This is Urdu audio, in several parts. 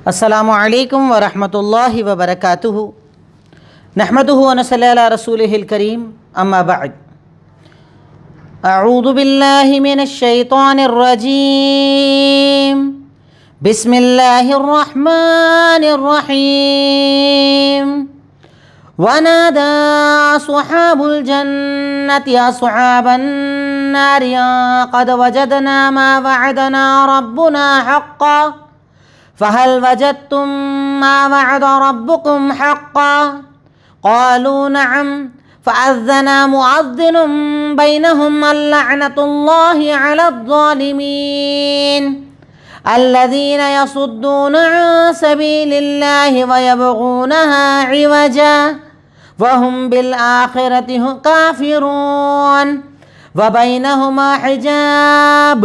السلام علیکم ورحمۃ اللہ وبرکاتہ نحمدہ ونصلی علی رسولہ الکریم اما بعد اعوذ باللہ من الشیطان الرجیم بسم اللہ الرحمن الرحیم ونادى أصحاب الجنة أصحاب النار قد وجدنا ما وعدنا ربنا حقا فهل وجدتم ما وعد ربكم حقا قالوا نعم فأذن مؤذن بينهم اللعنة الله على الظالمين الذين يصدون عن سبيل الله ويبغونها عوجا وهم بالآخرة كافرون وبينهما حجاب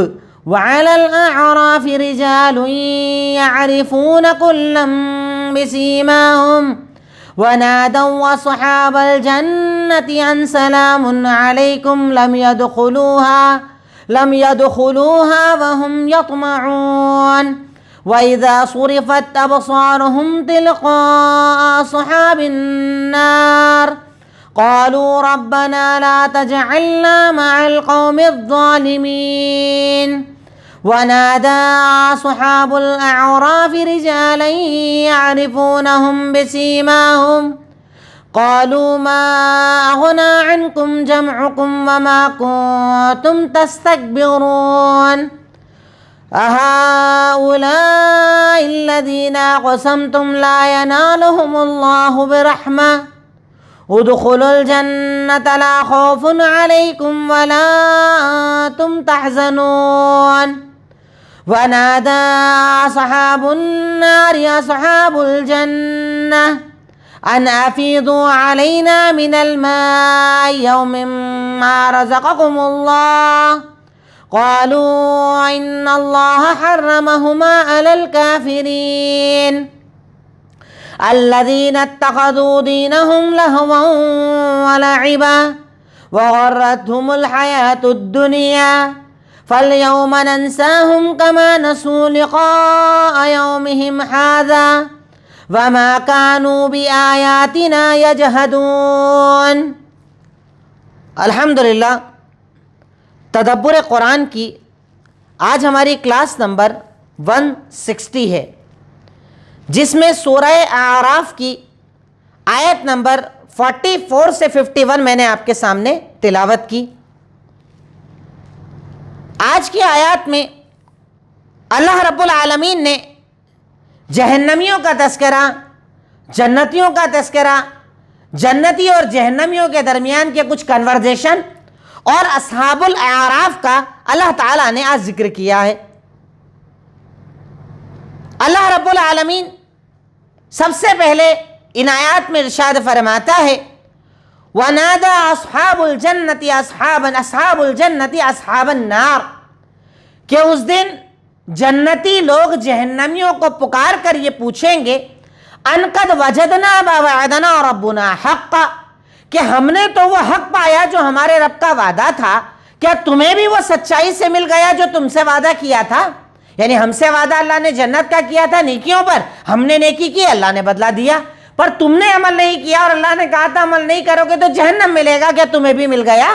وعلى الأعراف رجال يعرفون كلا بسيماهم ونادوا أصحاب الجنة أن سلام عليكم لم يدخلوها وهم يطمعون وإذا صرفت أبصارهم تلقاء أصحاب النار قالوا ربنا لا تجعلنا مع القوم الظالمين ونادى أصحاب الأعراف رجالا يعرفونهم بسيماهم قالوا ما أغنى عنكم جمعكم وما كنتم تستكبرون أهؤلاء الذين أقسمتم لا ينالهم الله برحمة ادخلوا الجنة لا خوف عليكم ولا أنتم تحزنون ونادى أصحاب النار أصحاب الجنة أن أفيضوا علينا من الماء يوم ما رزقكم الله قالوا إن الله حرمهما على الكافرين الذين اتخذوا دينهم لهوا ولعبا وغرتهم الحياة الدنيا فاليوم ننساهم كما نسوا لقاء يومهم هذا وما كانوا بآياتنا يجحدون۔ الحمدللہ تدبر قرآن کی آج ہماری کلاس نمبر 160 ہے، جس میں سورہ اعراف کی آیت نمبر 44 سے 51 میں نے آپ کے سامنے تلاوت کی۔ آج کی آیات میں اللہ رب العالمین نے جہنمیوں کا تذکرہ، جنتیوں کا تذکرہ، جنتی اور جہنمیوں کے درمیان کے کچھ کنورزیشن اور اصحاب الاعراف کا اللہ تعالیٰ نے آج ذکر کیا ہے۔ اللہ رب العالمین سب سے پہلے ان آیات میں ارشاد فرماتا ہے وَنَادَى أَصْحَابُ الْجَنَّةِ أَصْحَابُ الْجَنَّةِ أَصْحَابَ النَّارِ، کہ اس دن جنتی لوگ جہنمیوں کو پکار کر یہ پوچھیں گے أَن قَدْ وَجَدْنَا مَا وَعَدَنَا رَبُّنَا حَقًّا، کہ ہم نے تو وہ حق پایا جو ہمارے رب کا وعدہ تھا، کیا تمہیں بھی وہ سچائی سے مل گیا جو تم سے وعدہ کیا تھا؟ یعنی ہم سے وعدہ اللہ نے جنت کا کیا تھا نیکیوں پر، ہم نے نیکی کی، اللہ نے بدلہ دیا، پر تم نے عمل نہیں کیا اور اللہ نے کہا تھا عمل نہیں کرو گے تو جہنم ملے گا، کیا تمہیں بھی مل گیا؟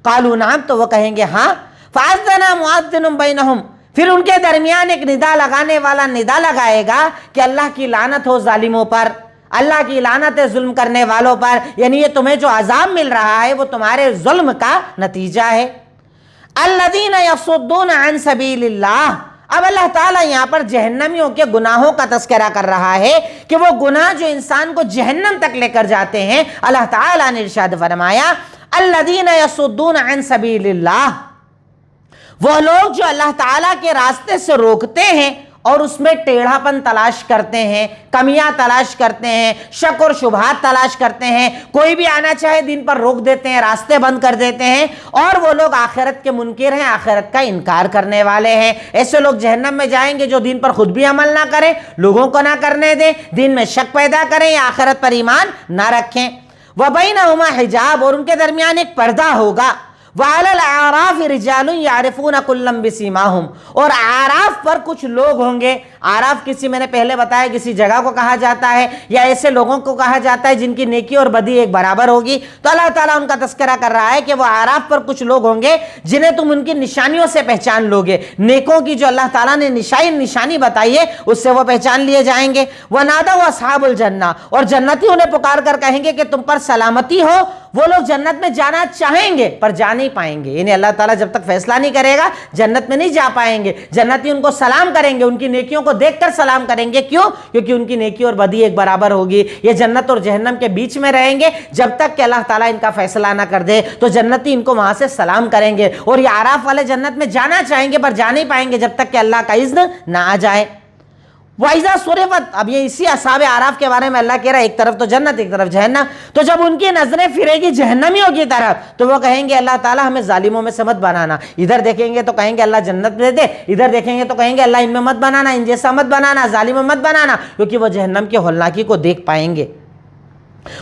قالوا نعم، تو وہ کہیں گے ہاں۔ فأذن مؤذن بینہم، پھر ان کے درمیان ایک ندا لگانے والا ندا لگائے گا کہ اللہ کی لعنت ہو ظالموں پر، اللہ کی لعنت ہے ظلم کرنے والوں پر، یعنی یہ تمہیں جو عذاب مل رہا ہے وہ تمہارے ظلم کا نتیجہ ہے۔ الذین یصدون عن سبیل اللہ، اب اللہ تعالیٰ یہاں پر جہنمیوں کے گناہوں کا تذکرہ کر رہا ہے کہ وہ گناہ جو انسان کو جہنم تک لے کر جاتے ہیں۔ اللہ تعالیٰ نے ارشاد فرمایا الذین یصدون عن سبیل اللہ، وہ لوگ جو اللہ تعالیٰ کے راستے سے روکتے ہیں اور اس میں ٹیڑھا پن تلاش کرتے ہیں، کمیاں تلاش کرتے ہیں، شک اور شبہات تلاش کرتے ہیں، کوئی بھی آنا چاہے دین پر روک دیتے ہیں، راستے بند کر دیتے ہیں، اور وہ لوگ آخرت کے منکر ہیں، آخرت کا انکار کرنے والے ہیں۔ ایسے لوگ جہنم میں جائیں گے جو دین پر خود بھی عمل نہ کریں، لوگوں کو نہ کرنے دیں، دین میں شک پیدا کریں یا آخرت پر ایمان نہ رکھیں۔ وَبَيْنَهُمَا حجاب، اور ان کے درمیان ایک پردہ ہوگا۔ وعلی الاعراف رجال یعرفون کلا بسیماہم، اور اعراف پر کچھ لوگ ہوں گے. اعراف کسی، میں نے پہلے بتایا، کسی جگہ کو کہا جاتا ہے یا ایسے لوگوں کو کہا جاتا ہے جن کی نیکی اور بدی ایک برابر ہوگی. تو اللہ تعالیٰ ان کا تذکرہ کر رہا ہے کہ وہ اعراف پر کچھ لوگ ہوں گے جنہیں تم ان کی نشانیوں سے پہچان لوگے. نیکوں کی جو اللہ تعالیٰ نے نشانی بتائی ہے اس سے وہ پہچان لیے جائیں گے. وَنَادَوْا أَصْحَابُ الْجَنَّةِ، اور جنتی انہیں پکار کر کہیں گے کہ تم پر سلامتی ہو. وہ لوگ جنت میں جانا چاہیں گے پر جا نہیں پائیں گے، یعنی اللہ تعالیٰ جب تک فیصلہ نہیں کرے گا جنت میں نہیں جا پائیں گے. جنتی ان کو سلام کریں گے، ان کی نیکیوں کو دیکھ کر سلام کریں گے. کیوں؟ کیونکہ ان کی نیکی اور بدی ایک برابر ہوگی. یہ جنت اور جہنم کے بیچ میں رہیں گے جب تک کہ اللہ تعالیٰ ان کا فیصلہ نہ کر دے. تو جنتی ان کو وہاں سے سلام کریں گے، اور یہ اعراف والے جنت میں جانا چاہیں گے پر جا نہیں پائیں گے جب تک کہ اللہ کا اذن نہ آ جائے. وَإِذَا صُرِفَتْ، اب یہ اسی اصحاب اعراف کے بارے میں اللہ کہہ رہا ہے، ایک طرف تو جنت ایک طرف جہنم. تو جب ان کی نظریں پھرے گی جہنمیوں کی طرف تو وہ کہیں گے اللہ تعالیٰ ہمیں ظالموں میں سے مت بنانا. ادھر دیکھیں گے تو کہیں گے اللہ جنت دے دے، ادھر دیکھیں گے تو کہیں گے اللہ ان میں مت بنانا، ان جیسا مت بنانا، ظالم میں مت بنانا، کیونکہ وہ جہنم کی ہولناکی کو دیکھ پائیں گے.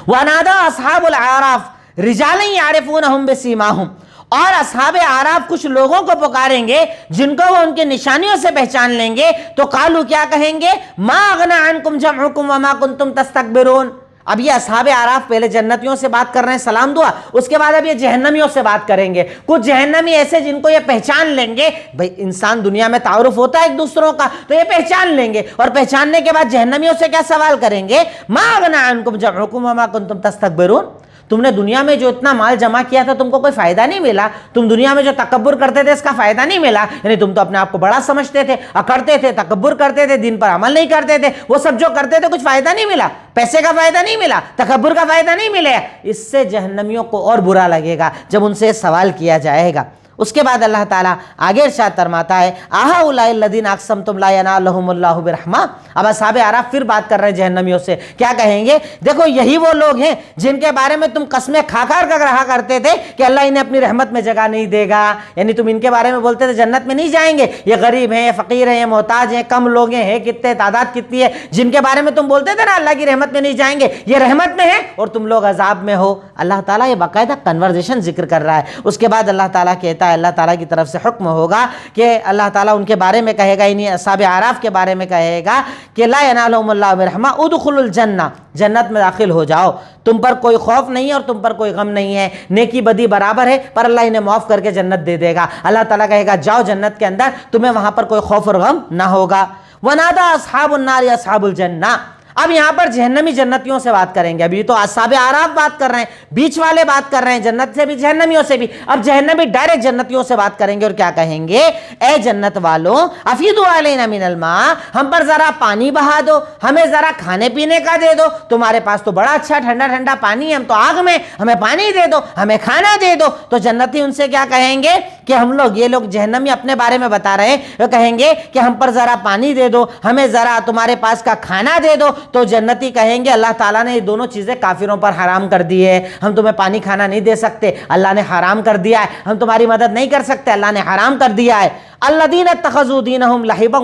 وَنَادَا أَصْحَابُ الْأَعْرَافِ رِجَالًا يَعْرِفُونَهُمْ بِسِيمَاهُمْ، اور اصحاب اعراف کچھ لوگوں کو پکاریں گے جن کو وہ ان کے نشانیوں سے پہچان لیں گے. تو قالوا، کیا کہیں گے؟ ما اغنى عنكم جمعكم وما كنتم تستكبرون. اب یہ اصحاب اعراف پہلے جنتیوں سے بات کر رہے ہیں، سلام دعا، اس کے بعد اب یہ جہنمیوں سے بات کریں گے. کچھ جہنمی ایسے جن کو یہ پہچان لیں گے، بھئی انسان دنیا میں تعارف ہوتا ہے ایک دوسروں کا، تو یہ پہچان لیں گے، اور پہچاننے کے بعد جہنمیوں سے کیا سوال کریں گے؟ ما اغنى عنكم جمعكم وما كنتم تستكبرون. تم نے دنیا میں جو اتنا مال جمع کیا تھا تم کو کوئی فائدہ نہیں ملا؟ تم دنیا میں جو تکبر کرتے تھے اس کا فائدہ نہیں ملا؟ یعنی تم تو اپنے آپ کو بڑا سمجھتے تھے، اکڑتے تھے، تکبر کرتے تھے، دین پر عمل نہیں کرتے تھے، وہ سب جو کرتے تھے کچھ فائدہ نہیں ملا، پیسے کا فائدہ نہیں ملا، تکبر کا فائدہ نہیں ملے. اس سے جہنمیوں کو اور برا لگے گا جب ان سے سوال کیا جائے گا. اس کے بعد اللہ تعالیٰ آگے ارشاد فرماتا ہے اَهَؤُلَاءِ الَّذِينَ أَقْسَمْتُمْ لَا يَنَالُهُمُ اللَّهُ بِرَحْمَةٍ. اب اصحاب اعراف پھر بات کر رہے ہیں جہنمیوں سے. کیا کہیں گے؟ دیکھو یہی وہ لوگ ہیں جن کے بارے میں تم قسمیں کھا کر رہا کرتے تھے کہ اللہ انہیں اپنی رحمت میں جگہ نہیں دے گا. یعنی تم ان کے بارے میں بولتے تھے جنت میں نہیں جائیں گے، یہ غریب ہیں، یہ فقیر ہیں، یہ محتاج ہیں، کم لوگ ہیں، کتنے تعداد کتنی ہے، جن کے بارے میں تم بولتے تھے نا اللہ کی رحمت میں نہیں جائیں گے، یہ رحمت میں ہے اور تم لوگ عذاب میں ہو. اللہ تعالیٰ یہ باقاعدہ کنورزیشن ذکر کر رہا ہے. اس کے بعد اللہ تعالیٰ کہتا ہے، اللہ تعالیٰ کی طرف سے حکم ہوگا کہ اللہ تعالیٰ ان کے بارے میں کہے گا، انہیں اصحاب اعراف کے بارے میں کہے گا کہ لا ینالہم اللہ برحمہ ادخلوا الجنہ، جنت میں داخل ہو جاؤ، تم پر کوئی خوف نہیں ہے اور تم پر کوئی غم نہیں ہے، نیکی بدی برابر ہے پر اللہ انہیں معاف کر کے جنت دے دے گا. اللہ تعالیٰ کہے گا جاؤ جنت کے اندر، تمہیں وہاں پر کوئی خوف اور غم نہ ہوگا. ونادى اصحاب النار اصحاب الجنہ. اب یہاں پر جہنمی جنتیوں سے بات کریں گے. ابھی تو اصحاب اعراف بات کر رہے ہیں، بیچ والے بات کر رہے ہیں جنت سے بھی جہنمیوں سے بھی. اب جہنمی ڈائریکٹ جنتیوں سے بات کریں گے اور کیا کہیں گے؟ اے جنت والوں افیدوا علینا من الماء، ہم پر ذرا پانی بہا دو، ہمیں ذرا کھانے پینے کا دے دو. تمہارے پاس تو بڑا اچھا ٹھنڈا ٹھنڈا پانی ہے، ہم تو آگ میں، ہمیں پانی دے دو، ہمیں کھانا دے دو. تو جنتی ان سے کیا کہیں گے کہ ہم لوگ، یہ لوگ جہنمی اپنے بارے میں بتا رہے ہیں، وہ کہیں گے کہ ہم پر ذرا پانی دے دو، ہمیں ذرا تمہارے پاس کا کھانا دے دو. تو جنتی کہیں گے اللہ تعالیٰ نے یہ دونوں چیزیں کافروں پر حرام کر دی ہے، ہم تمہیں پانی کھانا نہیں دے سکتے، اللہ نے حرام کر دیا ہے، ہم تمہاری مدد نہیں کر سکتے، اللہ نے حرام کر دیا ہے. الذین اتخذوا دینہم لہوا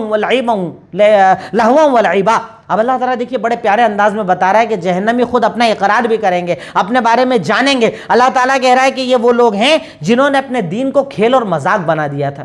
ولعبا. اب اللہ تعالیٰ دیکھیے بڑے پیارے انداز میں بتا رہا ہے کہ جہنمی خود اپنا اقرار بھی کریں گے، اپنے بارے میں جانیں گے. اللہ تعالیٰ کہہ رہا ہے کہ یہ وہ لوگ ہیں جنہوں نے اپنے دین کو کھیل اور مذاق بنا دیا تھا.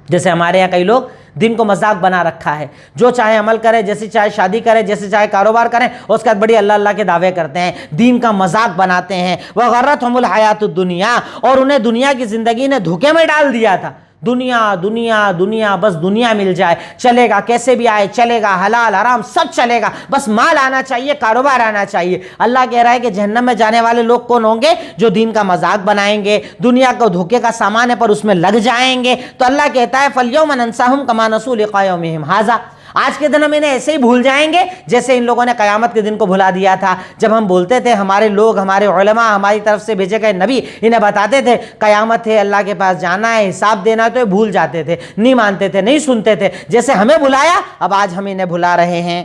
جیسے ہمارے یہاں کئی لوگ دین کو مذاق بنا رکھا ہے، جو چاہے عمل کرے، جیسے چاہے شادی کرے، جیسے چاہے کاروبار کریں، اس کے بعد بڑی اللہ اللہ کے دعوے کرتے ہیں، دین کا مذاق بناتے ہیں. وغرتہم الحیات الدنیا، اور انہیں دنیا کی زندگی نے دھوکے میں ڈال دیا تھا. دنیا دنیا دنیا، بس دنیا مل جائے، چلے گا، کیسے بھی آئے چلے گا، حلال حرام سب چلے گا، بس مال آنا چاہیے، کاروبار آنا چاہیے. اللہ کہہ رہا ہے کہ جہنم میں جانے والے لوگ کون ہوں گے؟ جو دین کا مذاق بنائیں گے، دنیا کو دھوکے کا سامان ہے پر اس میں لگ جائیں گے. تو اللہ کہتا ہے فَالْيَوْمَ نَنْسَاهُمْ كَمَا نَسُوا لِقَاءَ يَوْمِهِمْ هَٰذَا. آج کے دن ہم انہیں ایسے ہی بھول جائیں گے جیسے ان لوگوں نے قیامت کے دن کو بھلا دیا تھا. جب ہم بولتے تھے، ہمارے لوگ، ہمارے علماء، ہماری طرف سے بھیجے گئے نبی انہیں بتاتے تھے قیامت ہے، اللہ کے پاس جانا ہے، حساب دینا ہے، تو یہ بھول جاتے تھے، نہیں مانتے تھے، نہیں سنتے تھے. جیسے ہمیں بلایا اب آج ہم انہیں بھلا رہے ہیں.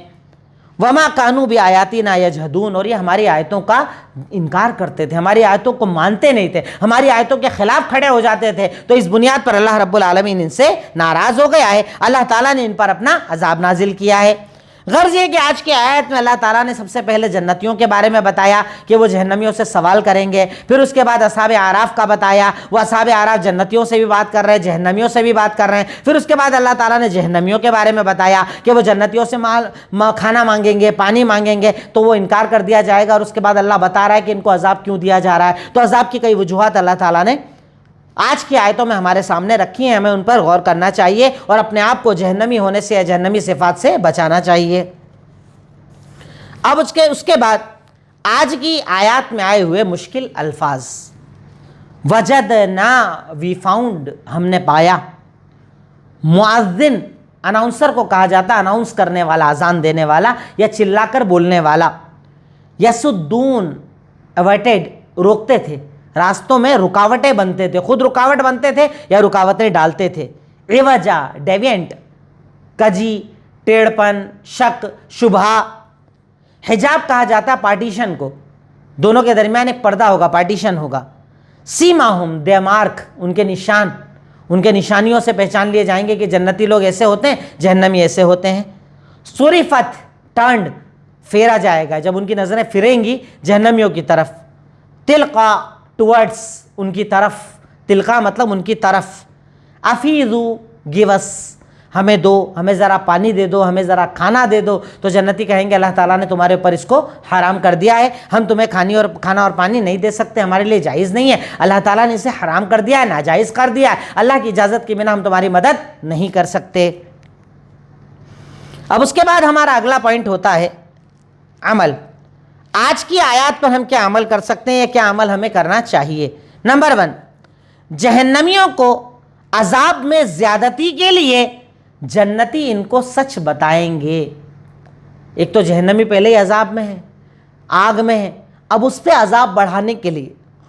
وما کانوا بآیاتنا یجحدون، اور یہ ہماری آیتوں کا انکار کرتے تھے، ہماری آیتوں کو مانتے نہیں تھے، ہماری آیتوں کے خلاف کھڑے ہو جاتے تھے. تو اس بنیاد پر اللہ رب العالمین ان سے ناراض ہو گیا ہے، اللہ تعالیٰ نے ان پر اپنا عذاب نازل کیا ہے. غرض یہ کہ آج کی آیت میں اللہ تعالیٰ نے سب سے پہلے جنتیوں کے بارے میں بتایا کہ وہ جہنمیوں سے سوال کریں گے، پھر اس کے بعد اصحاب اعراف کا بتایا، وہ اصحاب اعراف جنتیوں سے بھی بات کر رہے ہیں، جہنمیوں سے بھی بات کر رہے ہیں، پھر اس کے بعد اللہ تعالیٰ نے جہنمیوں کے بارے میں بتایا کہ وہ جنتیوں سے کھانا مانگیں گے، پانی مانگیں گے تو وہ انکار کر دیا جائے گا، اور اس کے بعد اللہ بتا رہا ہے کہ ان کو عذاب کیوں دیا جا رہا ہے۔ تو عذاب کی کئی وجوہات اللہ تعالیٰ نے آج کی آیتوں میں ہمارے سامنے رکھی ہیں، ہمیں ان پر غور کرنا چاہیے اور اپنے آپ کو جہنمی ہونے سے یا جہنمی صفات سے بچانا چاہیے۔ اب اس کے بعد آج کی آیات میں آئے ہوئے مشکل الفاظ، وجدنا وی فاؤنڈ، ہم نے پایا، مؤذن اناؤنسر کو کہا جاتا ہے، اناؤنس کرنے والا، اذان دینے والا یا چلا کر بولنے والا، یسدون اوائٹڈ، روکتے تھے، راستوں میں رکاوٹیں بنتے تھے، خود رکاوٹ بنتے تھے یا رکاوٹیں ڈالتے تھے، عوجا ڈیوینٹ، کجی، ٹیڑھ پن، شک، شبہ۔ حجاب کہا جاتا ہے پارٹیشن کو، دونوں کے درمیان ایک پردہ ہوگا، پارٹیشن ہوگا۔ سیماہم، دے مارک، ان کے نشان، ان کے نشانیوں سے پہچان لیے جائیں گے کہ جنتی لوگ ایسے ہوتے ہیں، جہنمی ایسے ہوتے ہیں۔ صرفت، ٹرنڈ، پھیرا جائے گا، جب ان کی نظریں پھریں گی جہنمیوں کی طرف۔ تلقا، ٹورڈز، ان کی طرف، تلقا مطلب ان کی طرف۔ افیضو، گیو اس، ہمیں دو، ہمیں ذرا پانی دے دو، ہمیں ذرا کھانا دے دو، تو جنتی کہیں گے اللہ تعالیٰ نے تمہارے اوپر اس کو حرام کر دیا ہے، ہم تمہیں کھانا اور پانی نہیں دے سکتے، ہمارے لیے جائز نہیں ہے، اللہ تعالیٰ نے اسے حرام کر دیا ہے، ناجائز کر دیا ہے، اللہ کی اجازت کے بنا ہم تمہاری مدد نہیں کر سکتے۔ اب اس کے بعد ہمارا اگلا پوائنٹ ہوتا ہے عمل۔ آج کی آیات پر ہم کیا عمل کر سکتے ہیں یا کیا عمل ہمیں کرنا چاہیے؟ نمبر 1، جہنمیوں کو عذاب میں زیادتی کے لیے جنتی ان کو سچ بتائیں گے۔ ایک تو جہنمی پہلے ہی عذاب میں ہے، آگ میں ہے، اب اس پہ عذاب بڑھانے کے لیے،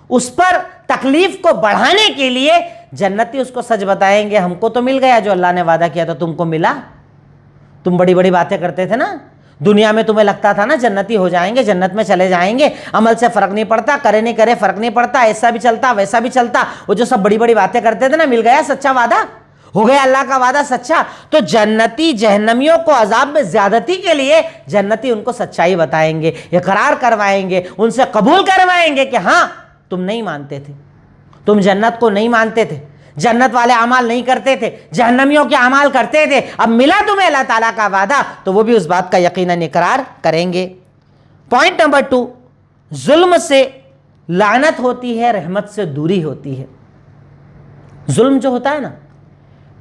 اس پر تکلیف کو بڑھانے کے لیے جنتی اس کو سچ بتائیں گے، ہم کو تو مل گیا جو اللہ نے وعدہ کیا تھا، تم کو ملا؟ تم بڑی بڑی باتیں کرتے تھے نا دنیا میں، تمہیں لگتا تھا نا جنتی ہو جائیں گے، جنت میں چلے جائیں گے، عمل سے فرق نہیں پڑتا، کرے نہیں کرے فرق نہیں پڑتا، ایسا بھی چلتا ویسا بھی چلتا، وہ جو سب بڑی بڑی باتیں کرتے تھے نا، مل گیا سچا وعدہ، ہو گیا اللہ کا وعدہ سچا۔ تو جنتی جہنمیوں کو عذاب میں زیادتی کے لیے جنتی ان کو سچائی بتائیں گے، اقرار کروائیں گے، ان سے قبول کروائیں گے کہ ہاں تم نہیں مانتے تھے، تم جنت کو نہیں مانتے تھے، جنت والے اعمال نہیں کرتے تھے، جہنمیوں کے اعمال کرتے تھے، اب ملا تمہیں اللہ تعالیٰ کا وعدہ، تو وہ بھی اس بات کا یقیناً اقرار کریں گے۔ پوائنٹ نمبر 2، ظلم سے لعنت ہوتی ہے، رحمت سے دوری ہوتی ہے۔ ظلم جو ہوتا ہے نا،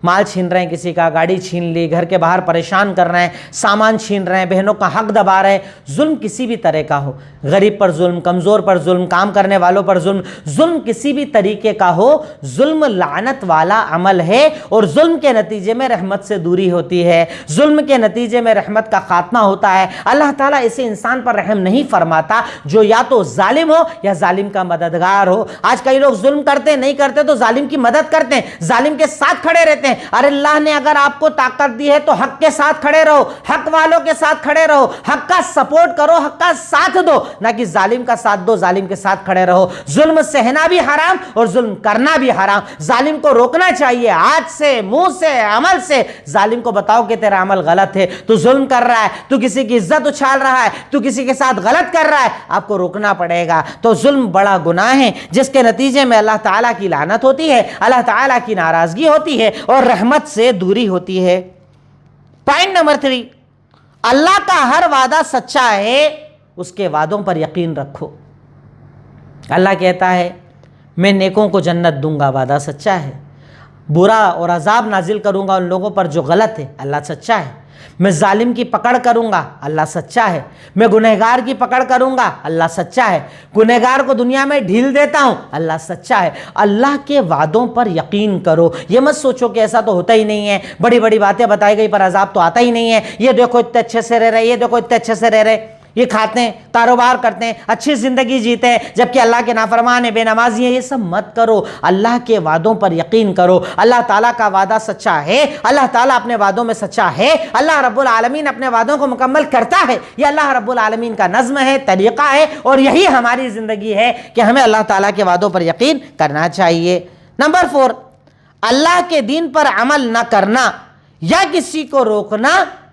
مال چھین رہے ہیں کسی کا، گاڑی چھین لی، گھر کے باہر پریشان کر رہے ہیں، سامان چھین رہے ہیں، بہنوں کا حق دبا رہے ہیں، ظلم کسی بھی طرح کا ہو، غریب پر ظلم، کمزور پر ظلم، کام کرنے والوں پر ظلم، ظلم کسی بھی طریقے کا ہو، ظلم لعنت والا عمل ہے، اور ظلم کے نتیجے میں رحمت سے دوری ہوتی ہے، ظلم کے نتیجے میں رحمت کا خاتمہ ہوتا ہے۔ اللہ تعالیٰ ایسے انسان پر رحم نہیں فرماتا جو یا تو ظالم ہو یا ظالم کا مددگار ہو۔ آج کئی لوگ ظلم کرتے ہیں، نہیں کرتے تو ظالم کی مدد کرتے ہیں، ظالم کے ساتھ کھڑے رہتے ہیں۔ ارے اللہ نے اگر آپ کو طاقت دی ہے تو حق کے ساتھ کھڑے رہو، حق والوں کے ساتھ کھڑے رہو، حق کا سپورٹ کرو، حق کا ساتھ دو، نہ کہ ظالم کا ساتھ دو، ظالم کے ساتھ کھڑے رہو۔ ظلم سہنا بھی حرام اور ظلم کرنا بھی حرام، ظالم کو روکنا چاہیے، ہاتھ سے، منہ سے، عمل سے ظالم کو بتاؤ کہ تیرا عمل غلط ہے، تو ظلم کر رہا ہے، تو کسی کی عزت اچھال رہا ہے، تو کسی کے ساتھ غلط کر رہا ہے، آپ کو روکنا پڑے گا۔ تو ظلم بڑا گناہ ہے جس کے نتیجے میں اللہ تعالیٰ کی لعنت ہوتی ہے، اللہ تعالیٰ کی ناراضگی ہوتی ہے اور رحمت سے دوری ہوتی ہے۔ پوائنٹ نمبر 3، اللہ کا ہر وعدہ سچا ہے، اس کے وعدوں پر یقین رکھو۔ اللہ کہتا ہے میں نیکوں کو جنت دوں گا، وعدہ سچا ہے، برا اور عذاب نازل کروں گا ان لوگوں پر جو غلط ہے، اللہ سچا ہے، میں ظالم کی پکڑ کروں گا، اللہ سچا ہے، میں گنہگار کی پکڑ کروں گا، اللہ سچا ہے، گنہگار کو دنیا میں ڈھیل دیتا ہوں، اللہ سچا ہے۔ اللہ کے وعدوں پر یقین کرو، یہ مت سوچو کہ ایسا تو ہوتا ہی نہیں ہے، بڑی بڑی باتیں بتائی گئی پر عذاب تو آتا ہی نہیں ہے، یہ دیکھو اتنے اچھے سے رہ رہے، یہ دیکھو اتنے اچھے سے رہ رہے، یہ کھاتے ہیں، کاروبار کرتے ہیں، اچھی زندگی جیتے ہیں، جبکہ اللہ کے نافرمان ہیں، بے نمازی ہیں، یہ سب مت کرو، اللہ کے وعدوں پر یقین کرو۔ اللہ تعالیٰ کا وعدہ سچا ہے، اللہ تعالیٰ اپنے وعدوں میں سچا ہے، اللہ رب العالمین اپنے وعدوں کو مکمل کرتا ہے، یہ اللہ رب العالمین کا نظم ہے، طریقہ ہے، اور یہی ہماری زندگی ہے کہ ہمیں اللہ تعالیٰ کے وعدوں پر یقین کرنا چاہیے۔ نمبر 4، اللہ کے دین پر عمل نہ کرنا یا کسی کو روکنا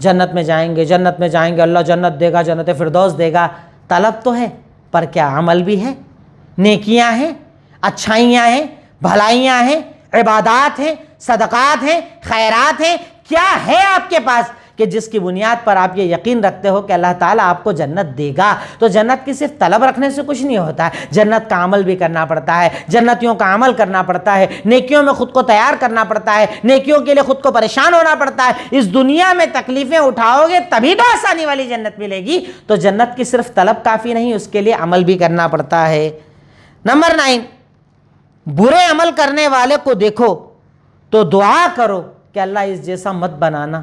جنت میں جائیں گے، جنت میں جائیں گے، اللہ جنت دے گا، جنت فردوس دے گا. طلب تو ہے پر کیا عمل بھی ہے؟ نیکیاں ہیں، اچھائیاں ہیں، بھلائیاں ہیں، عبادات ہیں، صدقات ہیں، خیرات ہیں. کیا ہے آپ کے پاس کہ جس کی بنیاد پر آپ یہ یقین رکھتے ہو کہ اللہ تعالیٰ آپ کو جنت دے گا؟ تو جنت کی صرف طلب رکھنے سے کچھ نہیں ہوتا ہے، جنت کا عمل بھی کرنا پڑتا ہے، جنتیوں کا عمل کرنا پڑتا ہے، نیکیوں میں خود کو تیار کرنا پڑتا ہے، نیکیوں کے لیے خود کو پریشان ہونا پڑتا ہے. اس دنیا میں تکلیفیں اٹھاؤ گے تبھی تو آسانی والی جنت ملے گی. تو جنت کی صرف طلب کافی نہیں، اس کے لیے عمل بھی کرنا پڑتا ہے. نمبر 9، برے عمل کرنے والے کو دیکھو تو دعا کرو کہ اللہ اس جیسا مت بنانا،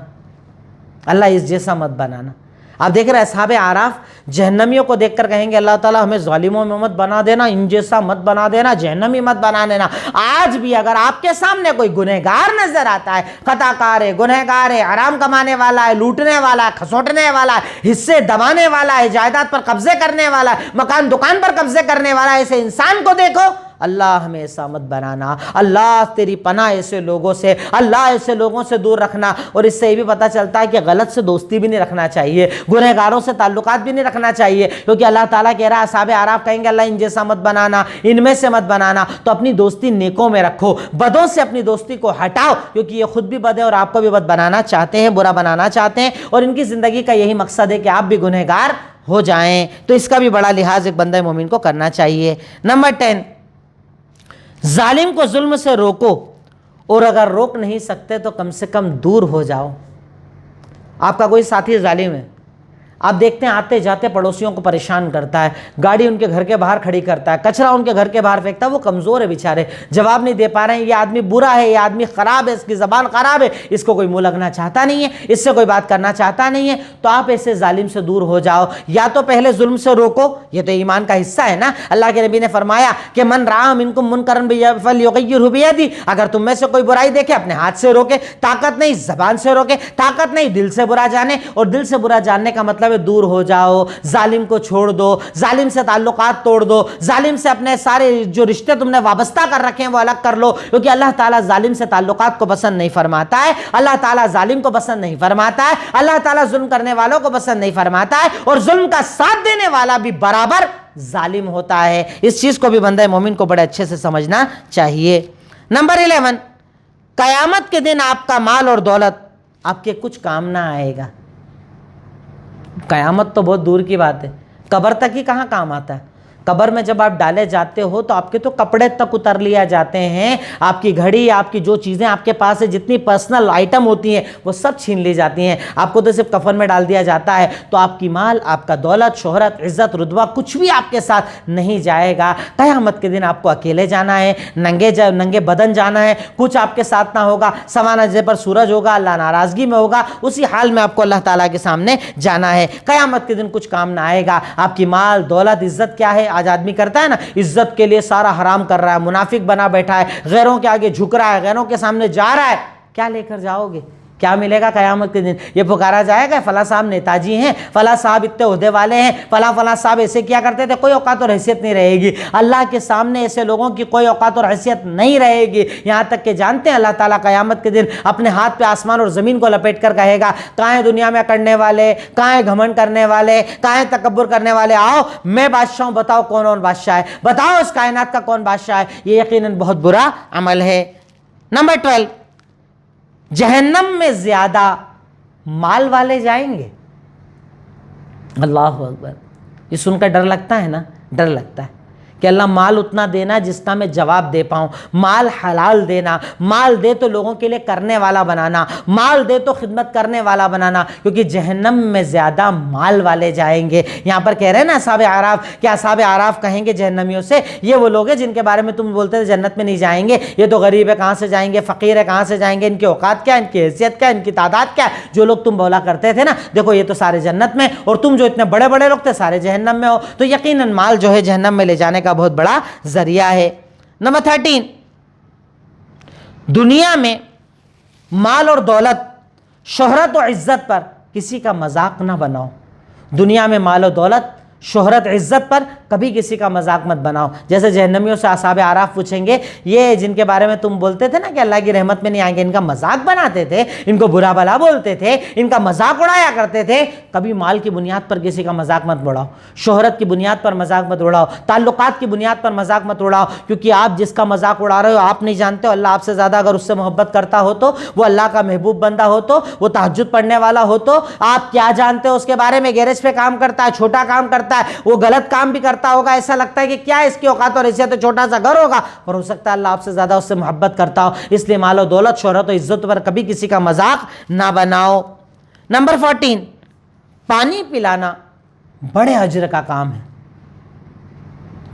اللہ اس جیسا مت بنانا. آپ دیکھ رہے ہیں اصحاب اعراف جہنمیوں کو دیکھ کر کہیں گے اللہ تعالیٰ ہمیں ظالموں میں مت بنا دینا، ان جیسا مت بنا دینا، جہنمی مت بنا دینا. آج بھی اگر آپ کے سامنے کوئی گنہگار نظر آتا ہے، خطا کار ہے، گنہگار ہے، حرام کمانے والا ہے، لوٹنے والا ہے، کھسوٹنے والا ہے، حصے دبانے والا ہے، جائیداد پر قبضے کرنے والا ہے، مکان دکان پر قبضے کرنے والا ہے، ایسے انسان کو دیکھو اللہ ہمیں ایسا مت بنانا، اللہ تیری پناہ ایسے لوگوں سے، اللہ ایسے لوگوں سے دور رکھنا. اور اس سے یہ بھی پتہ چلتا ہے کہ غلط سے دوستی بھی نہیں رکھنا چاہیے، گنہگاروں سے تعلقات بھی نہیں رکھنا چاہیے، کیونکہ اللہ تعالیٰ کہہ رہا ہے اصحاب اعراف کہیں گے اللہ ان جیسا مت بنانا، ان میں سے مت بنانا. تو اپنی دوستی نیکوں میں رکھو، بدوں سے اپنی دوستی کو ہٹاؤ، کیونکہ یہ خود بھی بد ہے اور آپ کو بھی بد بنانا چاہتے ہیں، برا بنانا چاہتے ہیں، اور ان کی زندگی کا یہی مقصد ہے کہ آپ بھی گنہگار ہو جائیں. تو اس کا بھی بڑا لحاظ ایک بندہ مومن کو کرنا چاہیے. نمبر 10، ظالم کو ظلم سے روکو، اور اگر روک نہیں سکتے تو کم سے کم دور ہو جاؤ. آپ کا کوئی ساتھی ظالم ہے، آپ دیکھتے ہیں آتے جاتے پڑوسیوں کو پریشان کرتا ہے، گاڑی ان کے گھر کے باہر کھڑی کرتا ہے، کچرا ان کے گھر کے باہر پھینکتا ہے، وہ کمزور ہے بیچارے، جواب نہیں دے پا رہے ہیں، یہ آدمی برا ہے، یہ آدمی خراب ہے، اس کی زبان خراب ہے، اس کو کوئی منہ لگنا چاہتا نہیں ہے، اس سے کوئی بات کرنا چاہتا نہیں ہے. تو آپ ایسے ظالم سے دور ہو جاؤ. یا تو پہلے ظلم سے روکو، یہ تو ایمان کا حصہ ہے نا. اللہ کے نبی نے فرمایا کہ من رأى منکم منکرا فلیغیرہ بیدہ، اگر تم میں سے کوئی برائی دیکھے اپنے ہاتھ سے روکے، طاقت نہیں زبان سے روکے، طاقت نہیں دل سے برا جانے. اور دل سے برا جاننے کا مطلب ہے دور ہو جاؤ، ظالم کو چھوڑ دو، ظالم سے تعلقات توڑ دو، ظالم سے اپنے سارے جو رشتے تم نے وابستہ کر رکھے ہیں وہ الگ کر لو، کیونکہ اللہ تعالیٰ ظالم سے تعلقات کو پسند نہیں فرماتا ہے، اللہ تعالیٰ ظالم کو پسند نہیں فرماتا ہے، اللہ تعالیٰ ظلم کرنے والوں کو پسند نہیں فرماتا ہے، اور ظلم کا ساتھ دینے والا بھی برابر ظالم ہوتا ہے. اس چیز کو بھی بندہ مومن کو بڑے اچھے سے سمجھنا چاہیے. نمبر 11، قیامت کے دن آپ کا مال اور دولت آپ کے کچھ کام نہ آئے گا. قیامت تو بہت دور کی بات ہے، قبر تک ہی کہاں کام آتا ہے. قبر میں جب آپ ڈالے جاتے ہو تو آپ کے تو کپڑے تک اتر لیا جاتے ہیں، آپ کی گھڑی، آپ کی جو چیزیں آپ کے پاس ہے، جتنی پرسنل آئٹم ہوتی ہیں وہ سب چھین لی جاتی ہیں. آپ کو تو صرف کفن میں ڈال دیا جاتا ہے. تو آپ کی مال، آپ کا دولت، شہرت، عزت، رتبہ کچھ بھی آپ کے ساتھ نہیں جائے گا. قیامت کے دن آپ کو اکیلے جانا ہے، ننگے بدن جانا ہے، کچھ آپ کے ساتھ نہ ہوگا. سوانا جے پر سورج ہوگا، اللہ ناراضگی میں ہوگا، اسی حال میں آپ کو اللہ تعالیٰ کے سامنے جانا ہے. قیامت کے دن کچھ کام نہ آئے گا. آپ کی مال، دولت، عزت کیا ہے؟ آج آدمی کرتا ہے نا، عزت کے لیے سارا حرام کر رہا ہے، منافق بنا بیٹھا ہے، غیروں کے آگے جھک رہا ہے، غیروں کے سامنے جا رہا ہے. کیا لے کر جاؤ گے؟ کیا ملے گا قیامت کے دن؟ یہ پکارا جائے گا فلاں صاحب نیتا جی ہیں، فلاں صاحب اتنے عہدے والے ہیں، فلاں صاحب ایسے کیا کرتے تھے. کوئی اوقات اور حیثیت نہیں رہے گی. اللہ کے سامنے ایسے لوگوں کی کوئی اوقات اور حیثیت نہیں رہے گی. یہاں تک کہ جانتے ہیں اللہ تعالیٰ قیامت کے دن اپنے ہاتھ پہ آسمان اور زمین کو لپیٹ کر کہے گا کہاں ہیں دنیا میں کرنے والے، کہاں ہیں گھمنڈ کرنے والے، کہاں ہیں تکبر کرنے والے؟ آؤ میں بادشاہ ہوں، بتاؤ کون بادشاہ ہے، بتاؤ اس کائنات کا کون بادشاہ ہے. یہ یقیناً بہت برا عمل ہے. نمبر 12، جہنم میں زیادہ مال والے جائیں گے. اللہ اکبر. یہ سن کر ڈر لگتا ہے نا، ڈر لگتا ہے کہ اللہ مال اتنا دینا جس کا میں جواب دے پاؤں، مال حلال دینا، مال دے تو لوگوں کے لیے کرنے والا بنانا، مال دے تو خدمت کرنے والا بنانا، کیونکہ جہنم میں زیادہ مال والے جائیں گے. یہاں پر کہہ رہے ہیں نا اصحاب اعراف، کہ اصحاب اعراف کہیں گے جہنمیوں سے یہ وہ لوگ ہیں جن کے بارے میں تم بولتے تھے جنت میں نہیں جائیں گے، یہ تو غریب ہے کہاں سے جائیں گے، فقیر ہے کہاں سے جائیں گے، ان کی اوقات کیا، ان کی حیثیت کیا، ان کی تعداد کیا. جو لوگ تم بولا کرتے تھے نا دیکھو یہ تو سارے جنت میں، اور تم جو اتنے بڑے بڑے لوگ تھے سارے جہنم میں ہو. تو یقیناً مال جو ہے جہنم میں لے جانے کا بہت بڑا ذریعہ ہے. نمبر 13، دنیا میں مال اور دولت، شہرت و عزت پر کسی کا مذاق نہ بناؤ. دنیا میں مال و دولت، شہرت عزت پر کبھی کسی کا مذاق مت بناؤ. جیسے جہنمیوں سے اصحاب اعراف پوچھیں گے یہ جن کے بارے میں تم بولتے تھے نا کہ اللہ کی رحمت میں نہیں آئیں گے, ان کا مذاق بناتے تھے, ان کو برا بھلا بولتے تھے, ان کا مذاق اڑایا کرتے تھے, کبھی مال کی بنیاد پر کسی کا مذاق مت اڑاؤ, شہرت کی بنیاد پر مذاق مت اڑاؤ, تعلقات کی بنیاد پر مذاق مت اڑاؤ, کیونکہ آپ جس کا مذاق اڑا رہے ہو آپ نہیں جانتے ہو اللہ آپ سے زیادہ اگر اس سے محبت کرتا ہو تو, وہ اللہ کا محبوب بندہ ہو تو, وہ تہجد پڑھنے والا ہو تو, آپ کیا جانتے ہو اس کے بارے میں, گیرج پہ کام کرتا ہے, چھوٹا کام کرتا ہے, وہ غلط کام بھی کرتا ہوگا, ایسا لگتا ہے کہ کیا اس کی اوقات اور حیثیت, چھوٹا سا گھر ہوگا, اور ہو سکتا ہے اللہ آپ سے زیادہ اس سے محبت کرتا ہو. اس لیے مال و دولت, شہرت و عزت پر کبھی کسی کا مذاق نہ بناؤ. نمبر 14, پانی پلانا بڑے اجر کا کام ہے.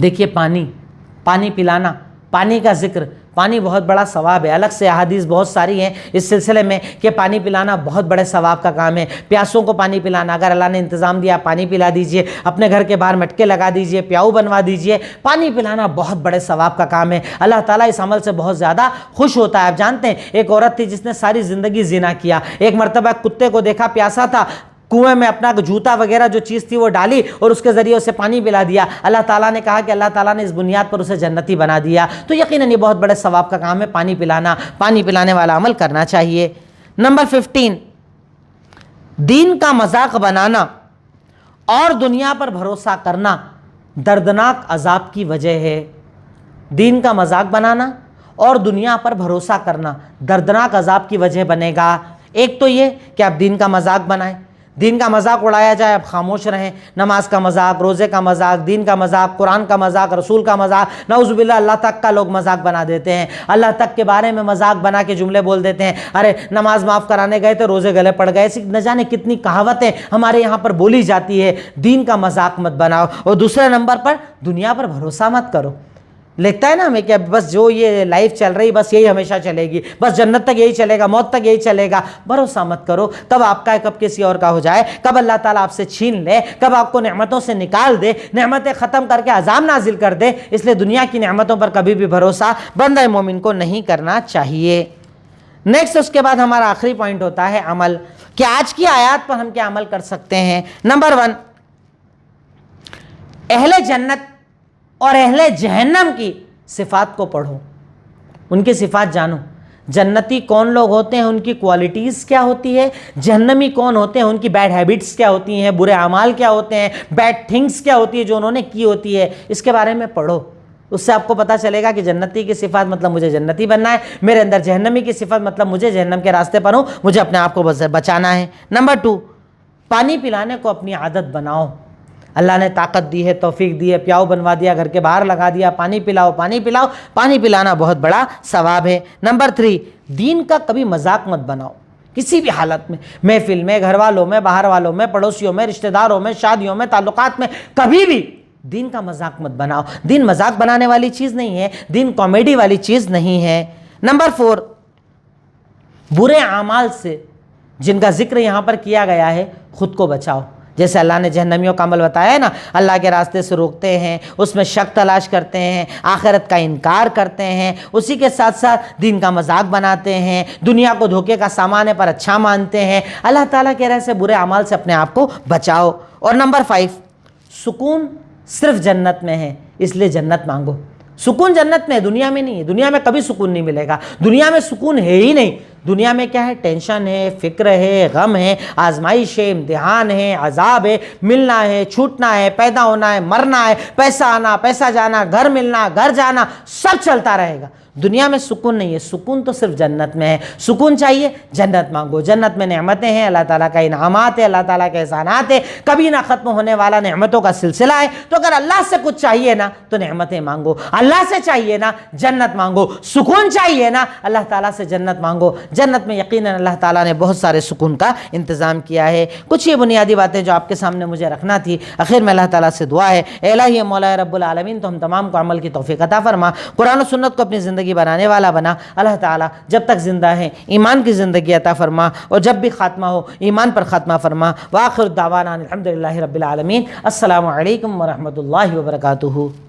دیکھیے پانی پلانا, پانی کا ذکر, پانی بہت بڑا ثواب ہے. الگ سے احادیث بہت ساری ہیں اس سلسلے میں کہ پانی پلانا بہت بڑے ثواب کا کام ہے. پیاسوں کو پانی پلانا, اگر اللہ نے انتظام دیا پانی پلا دیجئے, اپنے گھر کے باہر مٹکے لگا دیجئے, پیاؤ بنوا دیجئے. پانی پلانا بہت بڑے ثواب کا کام ہے. اللہ تعالیٰ اس عمل سے بہت زیادہ خوش ہوتا ہے. آپ جانتے ہیں ایک عورت تھی جس نے ساری زندگی زنا کیا, ایک مرتبہ کتے کو دیکھا پیاسا تھا, کنویں میں اپنا جوتا وغیرہ جو چیز تھی وہ ڈالی اور اس کے ذریعے اسے پانی پلا دیا. اللہ تعالیٰ نے کہا کہ اللہ تعالیٰ نے اس بنیاد پر اسے جنتی بنا دیا. تو یقیناً یہ بہت بڑے ثواب کا کام ہے پانی پلانا. پانی پلانے والا عمل کرنا چاہیے. نمبر 15, دین کا مذاق بنانا اور دنیا پر بھروسہ کرنا دردناک عذاب کی وجہ ہے. دین کا مذاق بنانا اور دنیا پر بھروسہ کرنا دردناک عذاب کی وجہ بنے گا. ایک تو یہ کہ آپ دین کا مذاق بنائیں, دین کا مذاق اڑایا جائے, آپ خاموش رہیں. نماز کا مذاق, روزے کا مذاق, دین کا مذاق, قرآن کا مذاق, رسول کا مذاق, نعوذ باللہ اللہ تک کا لوگ مذاق بنا دیتے ہیں. اللہ تک کے بارے میں مذاق بنا کے جملے بول دیتے ہیں, ارے نماز معاف کرانے گئے تھے روزے گلے پڑ گئے. ایسی نہ جانے کتنی کہاوتیں ہمارے یہاں پر بولی جاتی ہے. دین کا مذاق مت بناؤ. اور دوسرے نمبر پر دنیا پر بھروسہ مت کرو. لگتا ہے نا ہمیں کہ بس جو یہ لائف چل رہی بس یہی ہمیشہ چلے گی, بس جنت تک یہی چلے گا, موت تک یہی چلے گا. بھروسہ مت کرو, کب آپ کا ہے کب کسی اور کا ہو جائے, کب اللہ تعالیٰ آپ سے چھین لے, کب آپ کو نعمتوں سے نکال دے, نعمتیں ختم کر کے عذاب نازل کر دے. اس لیے دنیا کی نعمتوں پر کبھی بھی بھروسہ بندہ مومن کو نہیں کرنا چاہیے. نیکسٹ اس کے بعد ہمارا آخری پوائنٹ ہوتا ہے عمل, کہ آج کی آیات پر ہم کیا عمل کر سکتے ہیں. نمبر 1, اہل جنت اور اہل جہنم کی صفات کو پڑھو, ان کی صفات جانو. جنتی کون لوگ ہوتے ہیں, ان کی کوالٹیز کیا ہوتی ہے, جہنمی کون ہوتے ہیں, ان کی بیڈ ہیبٹس کیا ہوتی ہیں, برے اعمال کیا ہوتے ہیں, بیڈ تھنگس کیا ہوتی ہے جو انہوں نے کی ہوتی ہے. اس کے بارے میں پڑھو, اس سے آپ کو پتہ چلے گا کہ جنتی کی صفات مطلب مجھے جنتی بننا ہے, میرے اندر جہنمی کی صفات مطلب مجھے جہنم کے راستے پر ہوں, مجھے اپنے آپ کو بچانا ہے. نمبر 2, پانی پلانے کو اپنی عادت بناؤ. اللہ نے طاقت دی ہے, توفیق دی ہے, پیاؤ بنوا دیا, گھر کے باہر لگا دیا, پانی پلاؤ پانی پلاؤ. پانی پلانا بہت بڑا ثواب ہے. نمبر 3, دین کا کبھی مذاق مت بناؤ کسی بھی حالت میں, محفل میں, گھر والوں میں, باہر والوں میں, پڑوسیوں میں, رشتہ داروں میں, شادیوں میں, تعلقات میں, کبھی بھی دین کا مذاق مت بناؤ. دین مذاق بنانے والی چیز نہیں ہے, دین کامیڈی والی چیز نہیں ہے. نمبر 4, برے اعمال سے جن کا ذکر یہاں پر کیا گیا ہے خود کو بچاؤ. جیسے اللہ نے جہنمیوں کا عمل بتایا ہے نا, اللہ کے راستے سے روکتے ہیں, اس میں شک تلاش کرتے ہیں, آخرت کا انکار کرتے ہیں, اسی کے ساتھ ساتھ دین کا مذاق بناتے ہیں, دنیا کو دھوکے کا سامان پر اچھا مانتے ہیں. اللہ تعالیٰ کہہ رہے ہیں ایسے برے اعمال سے اپنے آپ کو بچاؤ. اور نمبر 5, سکون صرف جنت میں ہے, اس لیے جنت مانگو. سکون جنت میں ہے, دنیا میں نہیں ہے. دنیا میں کبھی سکون نہیں ملے گا, دنیا میں سکون ہے ہی نہیں. دنیا میں کیا ہے, ٹینشن ہے, فکر ہے, غم ہے, آزمائش ہے, امتحان ہے, عذاب ہے, ملنا ہے, چھوٹنا ہے, پیدا ہونا ہے, مرنا ہے, پیسہ آنا, پیسہ جانا, گھر ملنا, گھر جانا, سب چلتا رہے گا. دنیا میں سکون نہیں ہے, سکون تو صرف جنت میں ہے. سکون چاہیے, جنت مانگو. جنت میں نعمتیں ہیں, اللہ تعالیٰ کا انعامات ہے, اللہ تعالیٰ کے احسانات ہے, کبھی نہ ختم ہونے والا نعمتوں کا سلسلہ ہے. تو اگر اللہ سے کچھ چاہیے نا تو نعمتیں مانگو, اللہ سے چاہیے نا جنت مانگو, سکون چاہیے نا اللہ تعالیٰ سے جنت مانگو. جنت میں یقیناً اللہ تعالیٰ نے بہت سارے سکون کا انتظام کیا ہے. کچھ یہ بنیادی باتیں جو آپ کے سامنے مجھے رکھنا تھی. آخر میں اللہ تعالیٰ سے دعا ہے, اے الہی مولا رب العالمین, تو ہم تمام کو عمل کی توفیق عطا فرما, قرآن و سنت کو اپنی زندگی بنانے والا بنا. اللہ تعالیٰ جب تک زندہ ہیں ایمان کی زندگی عطا فرما, اور جب بھی خاتمہ ہو ایمان پر خاتمہ فرما. وآخر دعوانا الحمدللہ رب العالمین. السلام علیکم ورحمۃ اللہ وبرکاتہ.